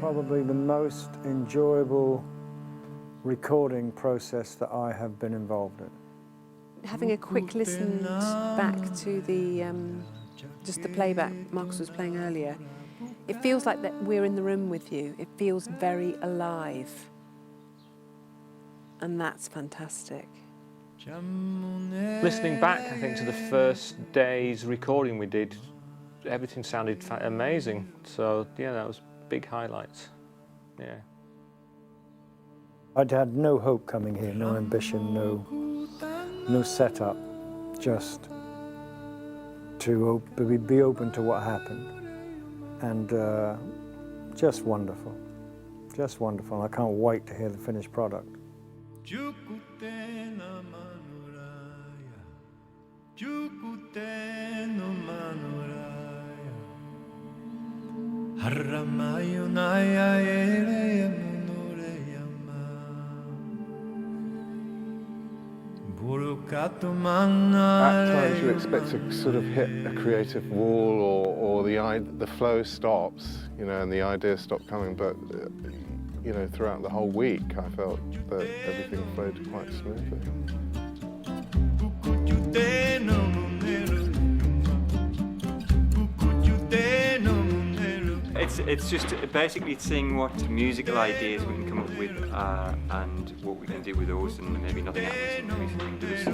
Probably the most enjoyable recording process that I have been involved in. Having a quick listen back to the just the playback Marcus was playing earlier, it feels like that we're in the room with you. It feels very alive, and that's fantastic. Listening back, I think, to the first day's recording we did, everything sounded amazing. So yeah, that was big highlights. Yeah. I'd had no hope coming here, no ambition, no setup, just to be open to what happened. And just wonderful, just wonderful. I can't wait to hear the finished product. At times you expect to sort of hit a creative wall, or the flow stops, you know, and the ideas stop coming. But you know, throughout the whole week, I felt that everything flowed quite smoothly. It's just basically seeing what musical ideas we can come up with and what we can do with those, and maybe nothing happens and we can do this.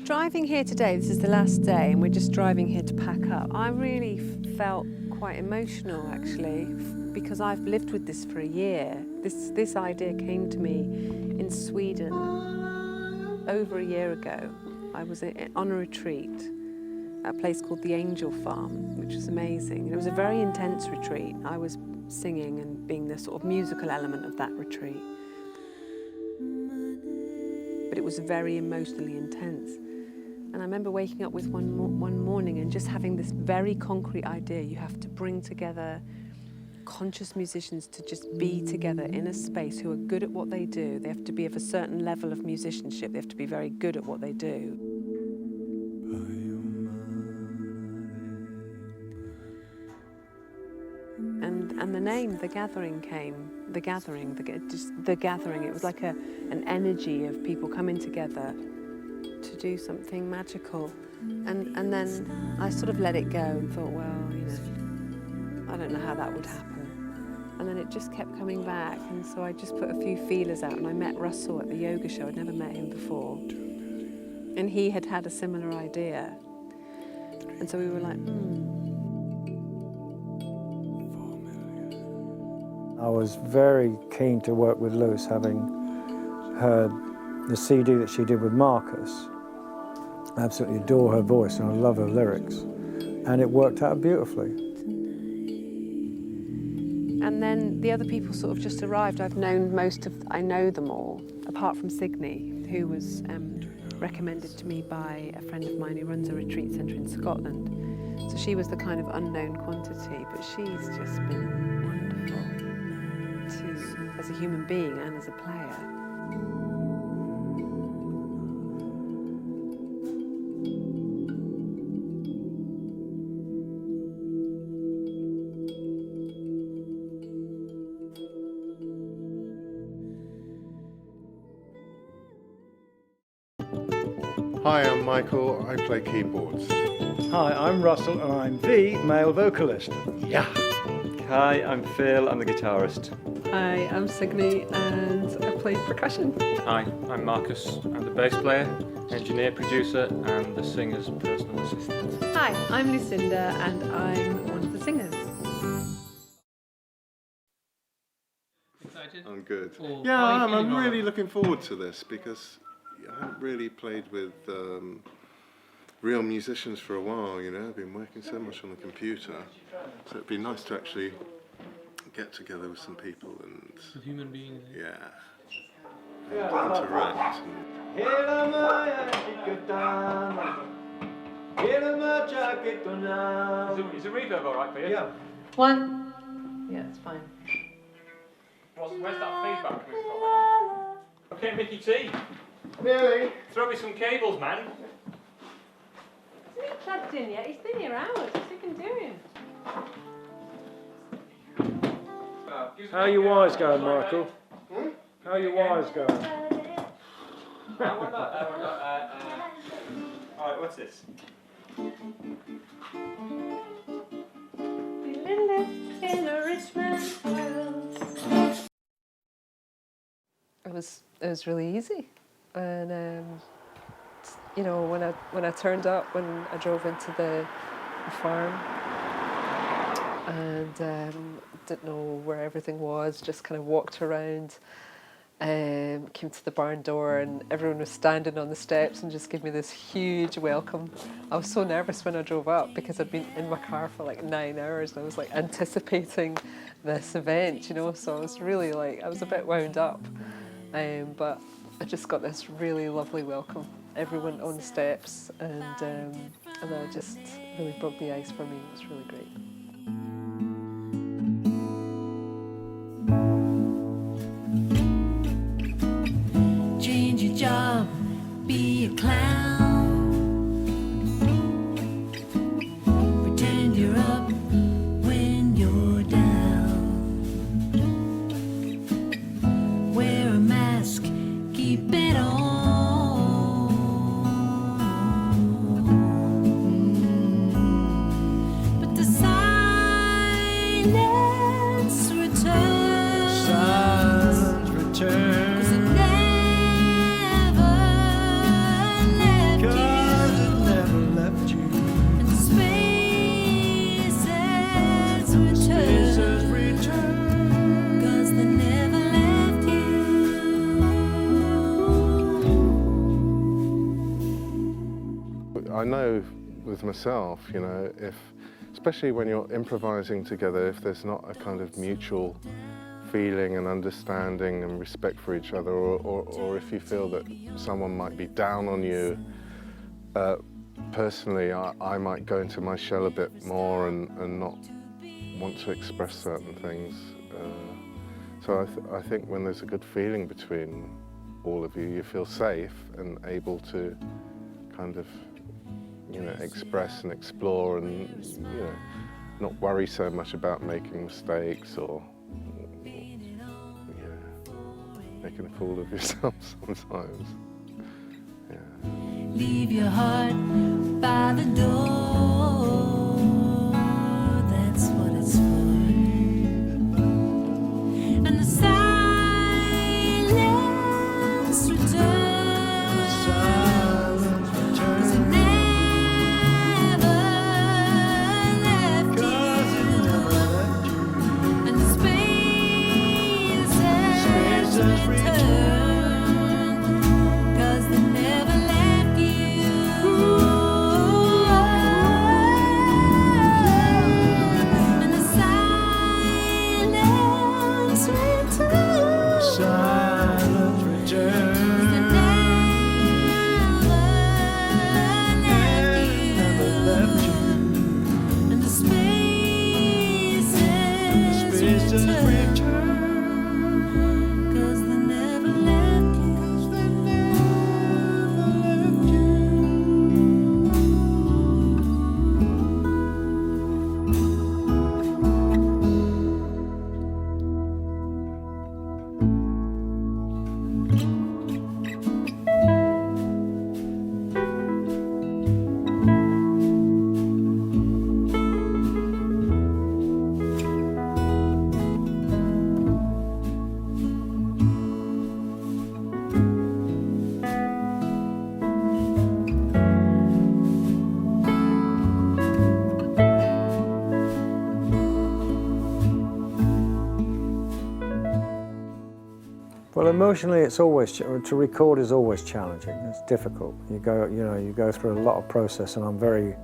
Driving here today, this is the last day, and we're just driving here to pack up. I really felt quite emotional, actually, because I've lived with this for a year. This idea came to me in Sweden over a year ago. I was on a retreat at a place called the Angel Farm, which was amazing. It was a very intense retreat. I was singing and being the sort of musical element of that retreat. But it was very emotionally intense. And I remember waking up with one morning and just having this very concrete idea. You have to bring together conscious musicians to just be together in a space who are good at what they do. They have to be of a certain level of musicianship. They have to be very good at what they do. And the name, The Gathering, came. The Gathering, the Gathering. It was like an energy of people coming together to do something magical. And then I sort of let it go and thought, well, you know, I don't know how that would happen. And then it just kept coming back, and so I just put a few feelers out, and I met Russell at the yoga show. I'd never met him before. And he had had a similar idea. And so we were like, I was very keen to work with Luce, having heard the CD that she did with Marcus. I absolutely adore her voice and I love her lyrics. And it worked out beautifully. And then the other people sort of just arrived. I know them all, apart from Signe, who was recommended to me by a friend of mine who runs a retreat centre in Scotland. So she was the kind of unknown quantity, but she's just been wonderful as a human being and as a player. Hi, I'm Michael. I play keyboards. Hi, I'm Russell and I'm the male vocalist. Yeah. Hi, I'm Phil, I'm the guitarist. Hi, I'm Signe and I play percussion. Hi, I'm Marcus. I'm the bass player, engineer, producer, and the singer's personal assistant. Hi, I'm Lucinda and I'm one of the singers. Excited? I'm good. Or Yeah, how are you I'm feeling, really Robert? looking forward to this because I haven't really played with real musicians for a while, you know. I've been working so much on the computer, so it'd be nice to actually get together with some people and, With human beings. yeah, and interact. Is the reverb alright for you? Yeah. One. Yeah, it's fine. Where's that feedback coming from? Okay, Mickey T. Nearly. Throw me some cables, man. Isn't he plugged in yet? He's been here hours. What's he been doing? How are your wires going, Michael? How are your wires going? Alright, what's this? In a rich man's world. It was really easy, and you know, when I turned up, when I drove into the farm, and didn't know where everything was, just kind of walked around. Came to the barn door and everyone was standing on the steps and just gave me this huge welcome. I was so nervous when I drove up because I'd been in my car for like 9 hours and I was like anticipating this event, you know, so I was really like, I was a bit wound up. But I just got this really lovely welcome. Everyone on the steps and that just really broke the ice for me. It was really great. Change your job, be a clown. Pretend you're up when you're down. Wear a mask, keep it on. But the silence returns. Silence returns. I know with myself, you know, especially when you're improvising together, if there's not a kind of mutual feeling and understanding and respect for each other, or if you feel that someone might be down on you, personally, I might go into my shell a bit more and not want to express certain things. So I think when there's a good feeling between all of you, you feel safe and able to kind of, you know, express and explore and, you know, not worry so much about making mistakes or making a fool of yourself sometimes. Yeah. Leave your heart by the door. That's what it's for. And the silence returns. Silence returns. It never left you. And the spaces return. 'Cause they never left you. Well, emotionally, it's always to record is always challenging. It's difficult. You go through a lot of process, and I'm very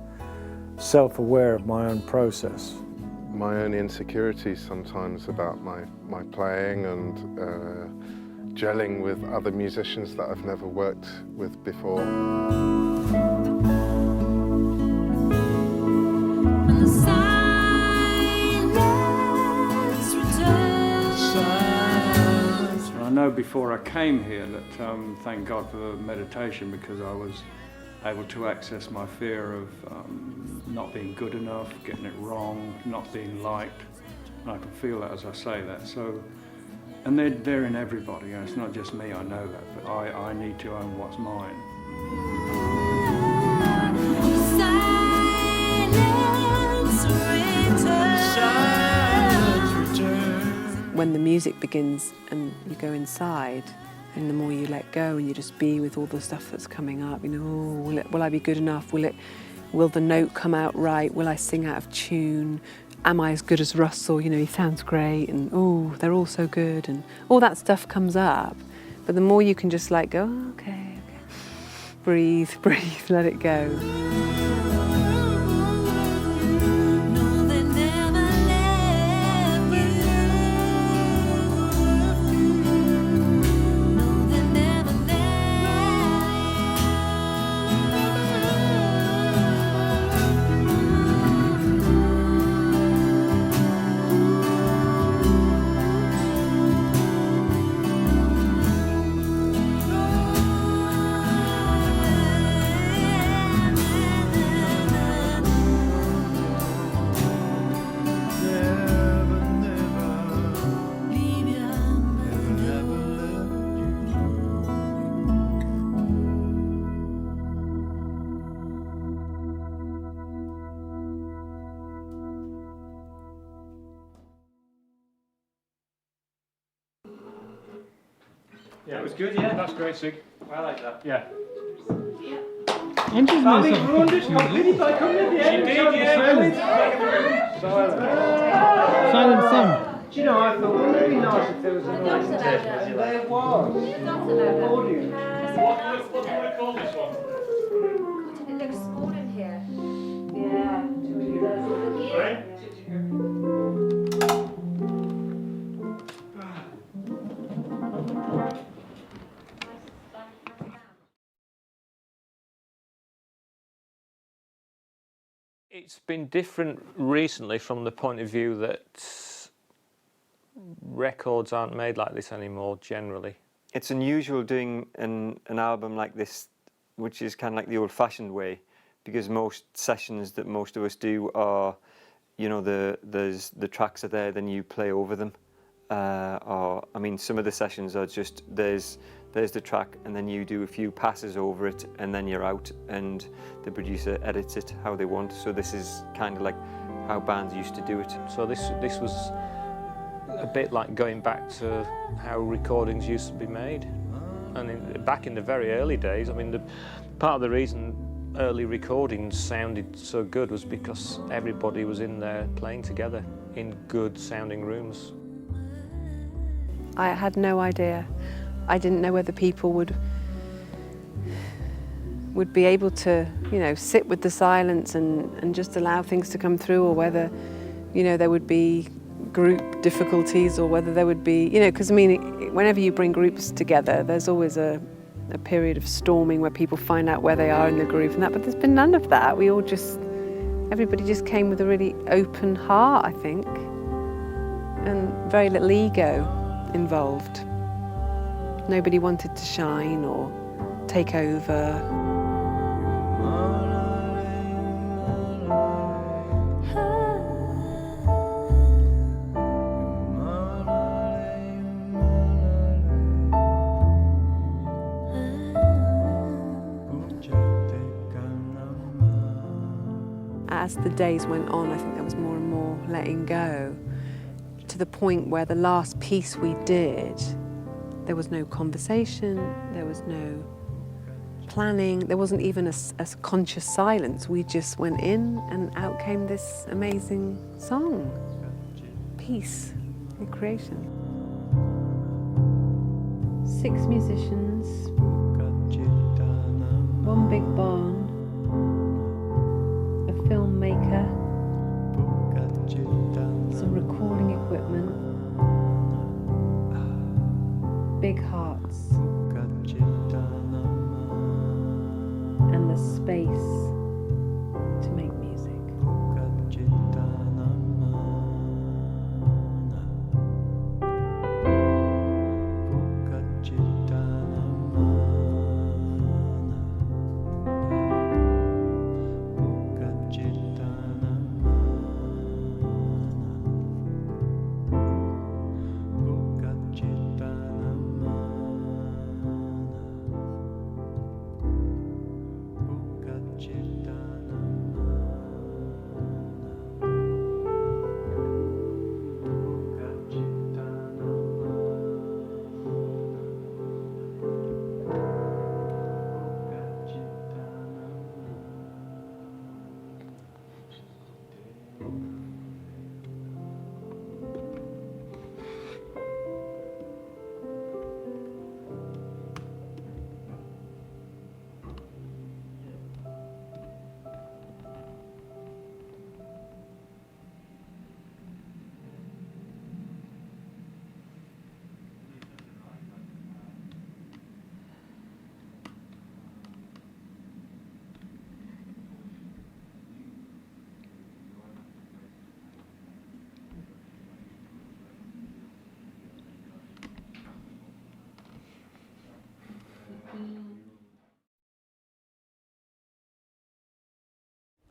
self-aware of my own process. My own insecurities sometimes about my playing and gelling with other musicians that I've never worked with before. When the silence returns. I know before I came here that thank God for meditation, because I was able to access my fear of not being good enough, getting it wrong, not being liked. And I can feel that as I say that. So, and they're in everybody. You know, it's not just me, I know that, but I need to own what's mine. Silence returns. When the music begins and you go inside, and the more you let go and you just be with all the stuff that's coming up, you know, oh, will I be good enough? Will the note come out right? Will I sing out of tune? Am I as good as Russell? You know, he sounds great, and oh, they're all so good, and all that stuff comes up. But the more you can just like go, oh, okay, breathe, let it go. No, they never let you. No, they never Yeah, it was good, yeah. That's great, Sig. I like that. Yeah. She did, yeah. Silent song. Do you know, I thought, wouldn't it be nice if there was a noise detector? And there was. Audience. What do we call this one? It looks small in here. Yeah, it really does. Right? It's been different recently from the point of view that records aren't made like this anymore, generally. It's unusual doing an album like this, which is kind of like the old-fashioned way, because most sessions that most of us do are, you know, the tracks are there, then you play over them. Or I mean, some of the sessions are just there's the track, and then you do a few passes over it, and then you're out, and the producer edits it how they want. So this is kind of like how bands used to do it. So this was a bit like going back to how recordings used to be made. And back in the very early days, I mean, part of the reason early recordings sounded so good was because everybody was in there playing together in good sounding rooms. I had no idea. I didn't know whether people would be able to, you know, sit with the silence and just allow things to come through, or whether, you know, there would be group difficulties, or whether there would be, you know, because I mean, whenever you bring groups together, there's always a period of storming where people find out where they are in the groove and that, but there's been none of that. Everybody just came with a really open heart, I think, and very little ego involved. Nobody wanted to shine or take over. As the days went on, I think there was more and more letting go, to the point where the last piece we did, there was no conversation, there was no planning, there wasn't even a conscious silence. We just went in, and out came this amazing song, peace and creation. 6 musicians, one big barn, a filmmaker, some recording equipment, big hearts, and the space to make music.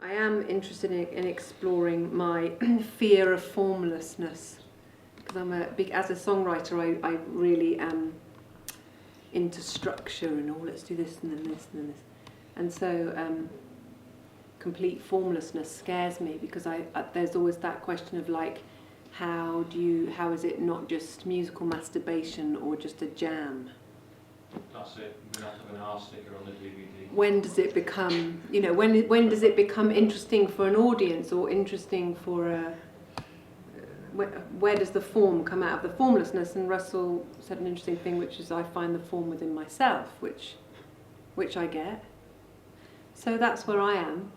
I am interested in exploring my fear of formlessness, because as a songwriter, I really am into structure and let's do this and then this and then this, and so complete formlessness scares me, because there's always that question of like, how is it not just musical masturbation or just a jam? That's it. We have to have an R sticker on the DVD. When does it become, when does it become interesting for an audience, or interesting for a, where does the form come out of the formlessness? And Russell said an interesting thing, which is I find the form within myself, which I get. So that's where I am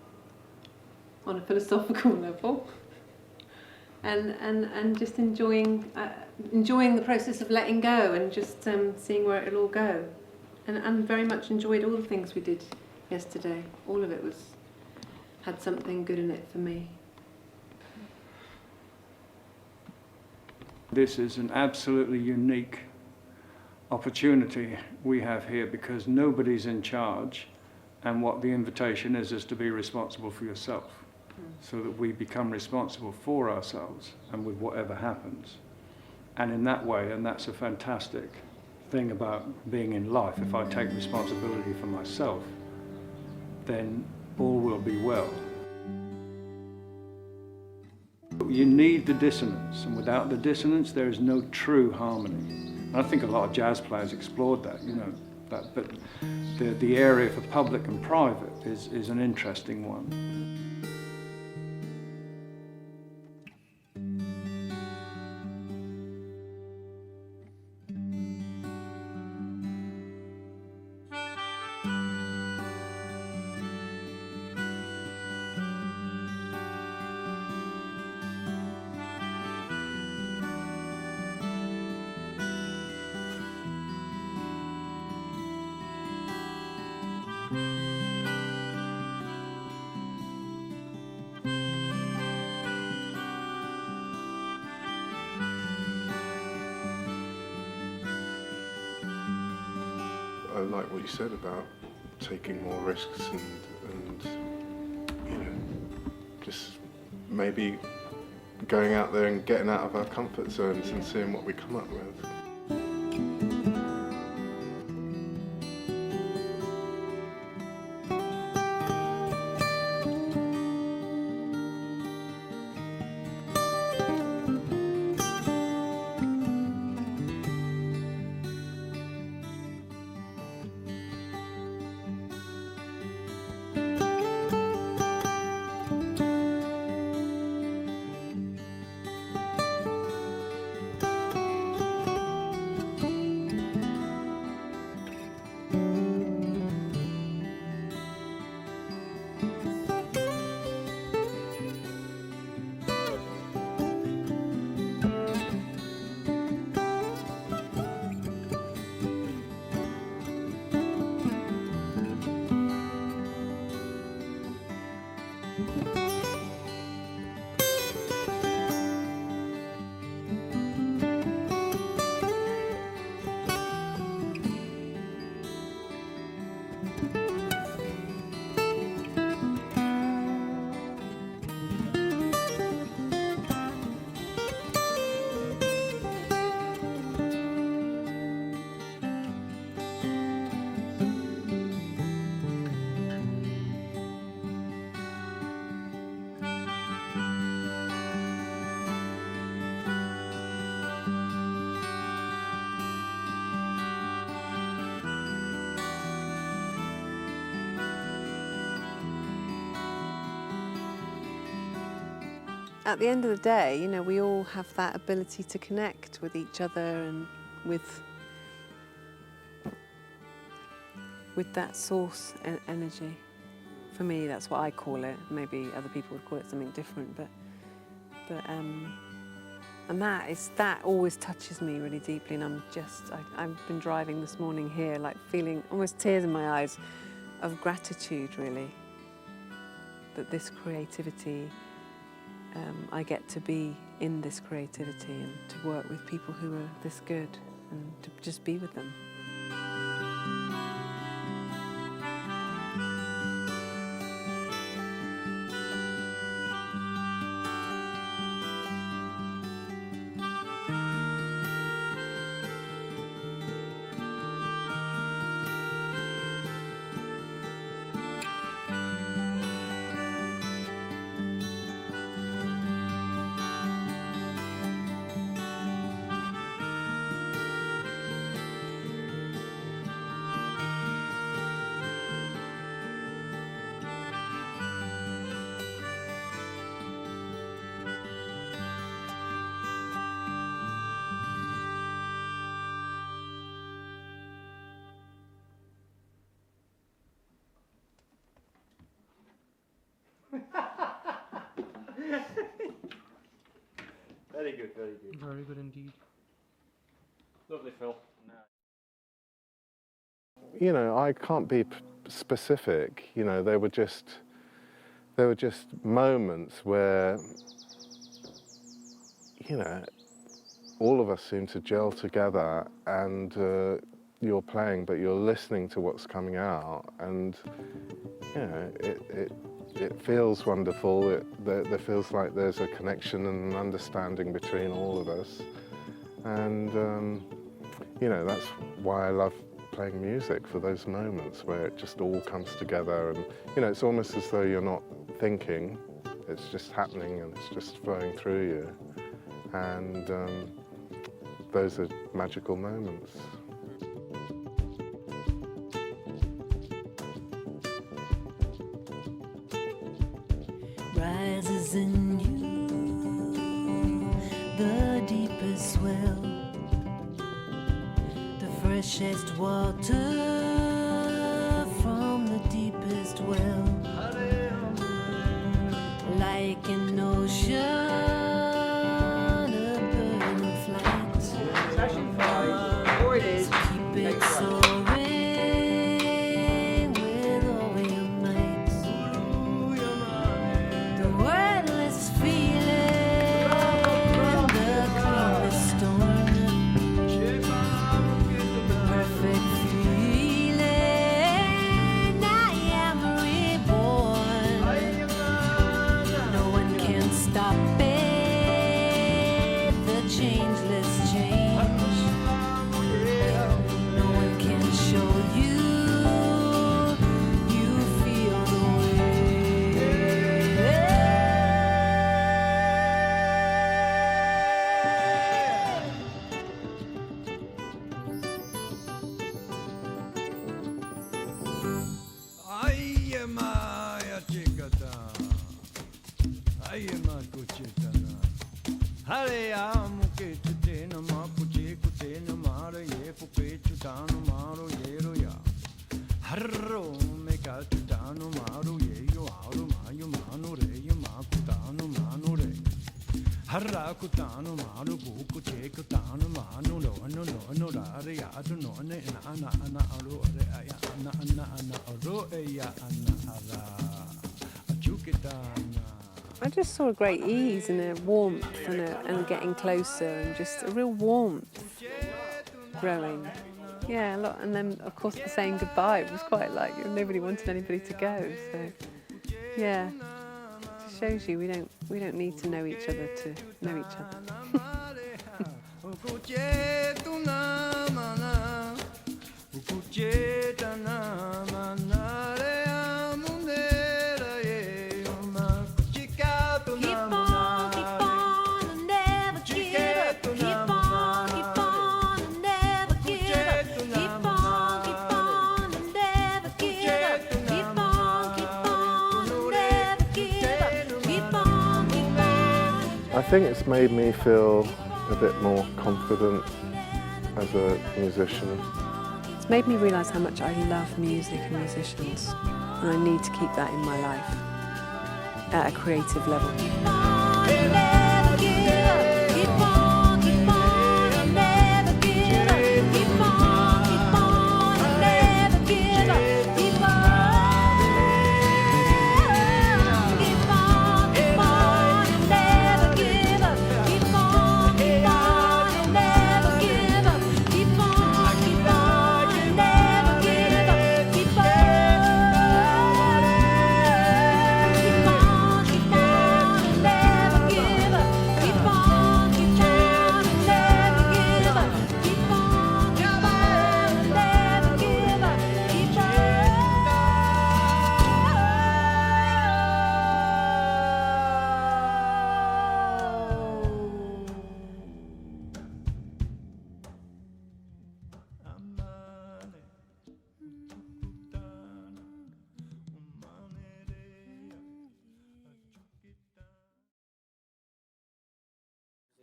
on a philosophical level, and just enjoying the process of letting go, and just seeing where it'll all go. And very much enjoyed all the things we did yesterday. All of it had something good in it for me. This is an absolutely unique opportunity we have here, because nobody's in charge, and what the invitation is to be responsible for yourself, so that we become responsible for ourselves and with whatever happens. And in that way, and that's a fantastic thing about being in life, if I take responsibility for myself, then all will be well. You need the dissonance, and without the dissonance there is no true harmony. And I think a lot of jazz players explored that, but the area for public and private is an interesting one. I like what you said about taking more risks and just maybe going out there and getting out of our comfort zones and seeing what we come up with. At the end of the day, you know, we all have that ability to connect with each other and with that source energy. For me, that's what I call it. Maybe other people would call it something different, and that always touches me really deeply. And I've been driving this morning here, like feeling almost tears in my eyes of gratitude, really, that this creativity. I get to be in this creativity and to work with people who are this good and to just be with them. Very good, very good. Very good indeed. Lovely, Phil. You know, I can't be specific. You know, they were just moments where, you know, all of us seem to gel together, and you're playing, but you're listening to what's coming out, and you know, it feels wonderful. There feels like there's a connection and an understanding between all of us, and you know, that's why I love playing music, for those moments where it just all comes together, and you know, it's almost as though you're not thinking, it's just happening and it's just flowing through you, and those are magical moments. Rises in you the deepest well, the freshest water from the deepest well, like an ocean, a bird in flight. Session 5. Here it is. Keep it soaring with all your might. The wordless feeling, the cleanest storm, the perfect feeling. I am reborn. No one can stop it. The changeless change. No one can show you. You feel the Ay, Maya Chicata. Ay, Macuchitana. Hale amo que te tena mapuche kutena mara ye pupe chutano maro yero ya. Harro me cachutano maro ye yo aro mayo mano re yo makutano mano re. Harra kutano mano buku chekutano mano no rare ya no ne na aro re ya na aro ya na ara. I just saw a great ease and a warmth and getting closer and just a real warmth growing. Yeah, a lot. And then, of course, the saying goodbye, it was quite like nobody wanted anybody to go. So, yeah, it just shows you we don't need to know each other to know each other. I think it's made me feel a bit more confident as a musician. It's made me realise how much I love music and musicians, and I need to keep that in my life at a creative level.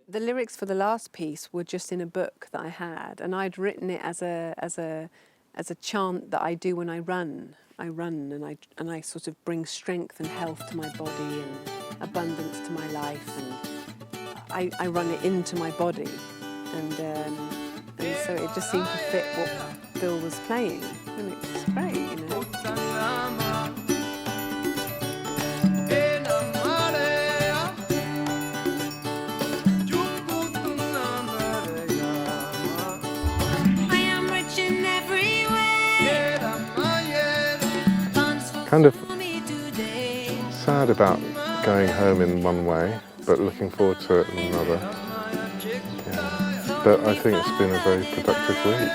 The lyrics for the last piece were just in a book that I had, and I'd written it as a chant that I do when I run. I run and I sort of bring strength and health to my body and abundance to my life, and I run it into my body, and so it just seemed to fit what Bill was playing, and it's great, you know. Kind of sad about going home in one way, but looking forward to it in another. Yeah. But I think it's been a very productive week.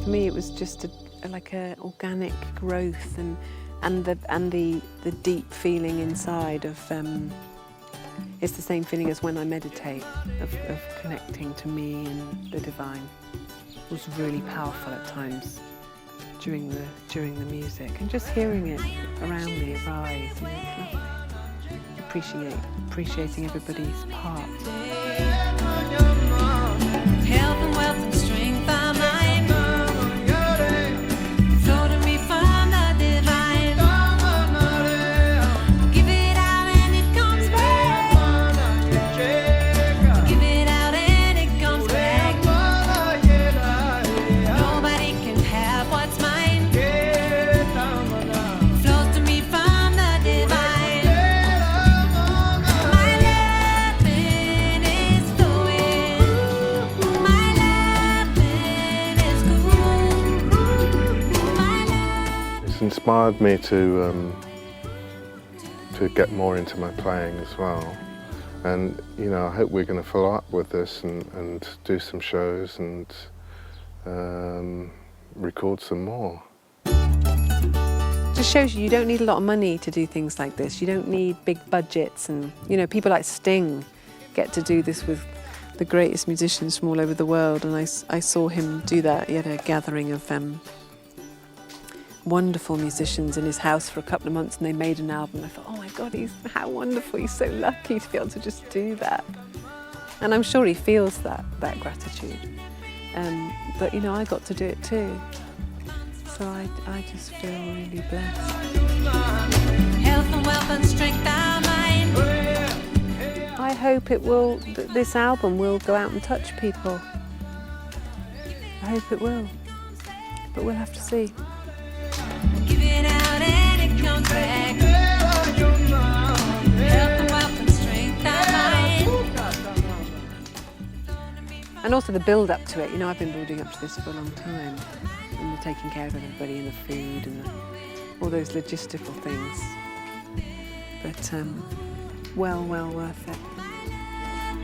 For me, it was just like a organic growth and the deep feeling inside of it's the same feeling as when I meditate of connecting to me and the divine. It was really powerful at times during the music, and just hearing it around me arise, you know, it's lovely. Appreciating everybody's part. Health and wealth and strength are mine. Flow to me from the divine. Give it out and it comes back. Give it out and it comes back. Nobody can have what's mine. Flows to me from the divine. My loving is flowing. My loving is cool. My love. It's inspired me to get more into my playing as well. And you know, I hope we're going to follow up with this and do some shows and record some more. Just shows you don't need a lot of money to do things like this. You don't need big budgets, and you know, people like Sting get to do this with the greatest musicians from all over the world, and I saw him do that. He had a gathering of wonderful musicians in his house for a couple of months, and they made an album. I thought, oh my God, how wonderful, he's so lucky to be able to just do that. And I'm sure he feels that gratitude. But you know, I got to do it too. So I just feel really blessed. Health and wealth and strength are mine. I hope this album will go out and touch people. I hope it will. But we'll have to see. Give it out and it comes back. Health and wealth and strength are mine. And also the build up to it. You know, I've been building up to this for a long time. And we're taking care of everybody and the food and all those logistical things. But well worth it.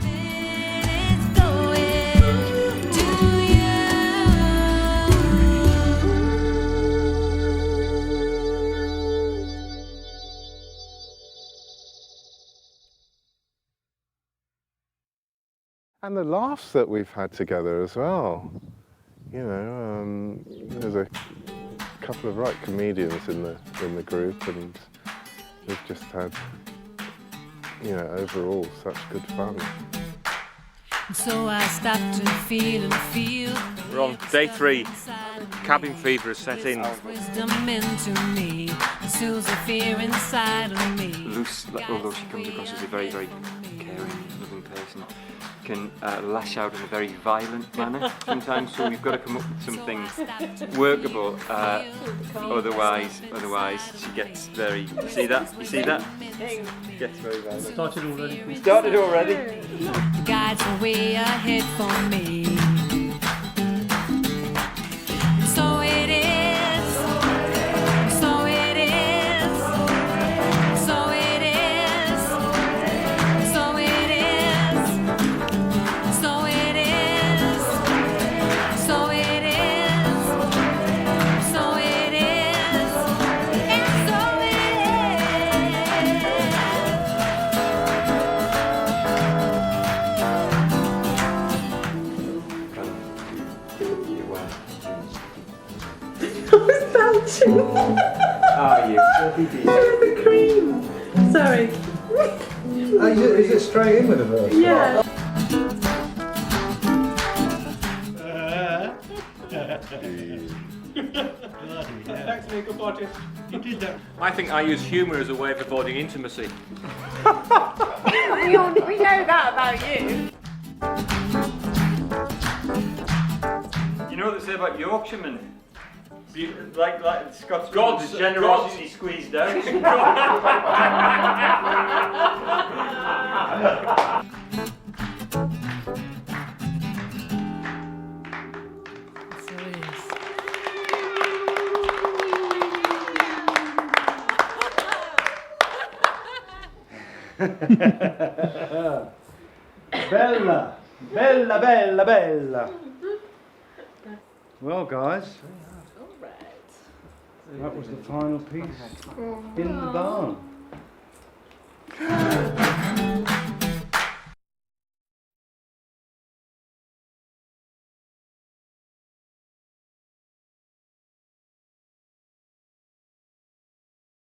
It's going to you. And the laughs that we've had together as well. You know, there's a couple of right comedians in the group, and we've just had, you know, overall such good fun. So I stopped to feel and feel. We're on day 3. Cabin fever has set in. Wisdom into me. Soothes the fear inside of me. Luce, although she comes across as a very, very caring, loving person, can lash out in a very violent manner sometimes, so we've got to come up with something workable, otherwise she gets very, you see that? Gets very violent. Started already? Guides the way ahead for me. So it is. So it is. So it is. So it is. So it is. So it is. So it is. And so it Are you? The cream. Sorry. Is it straight in with the verse? Yeah. Thanks, makeup artist. You did that. I think I use humour as a way of avoiding intimacy. We know that about you. You know what they say about Yorkshiremen? Like Scots, God's generosity squeezed out. So it is. Bella, bella, bella, bella. Well, guys, that was the final piece in the barn.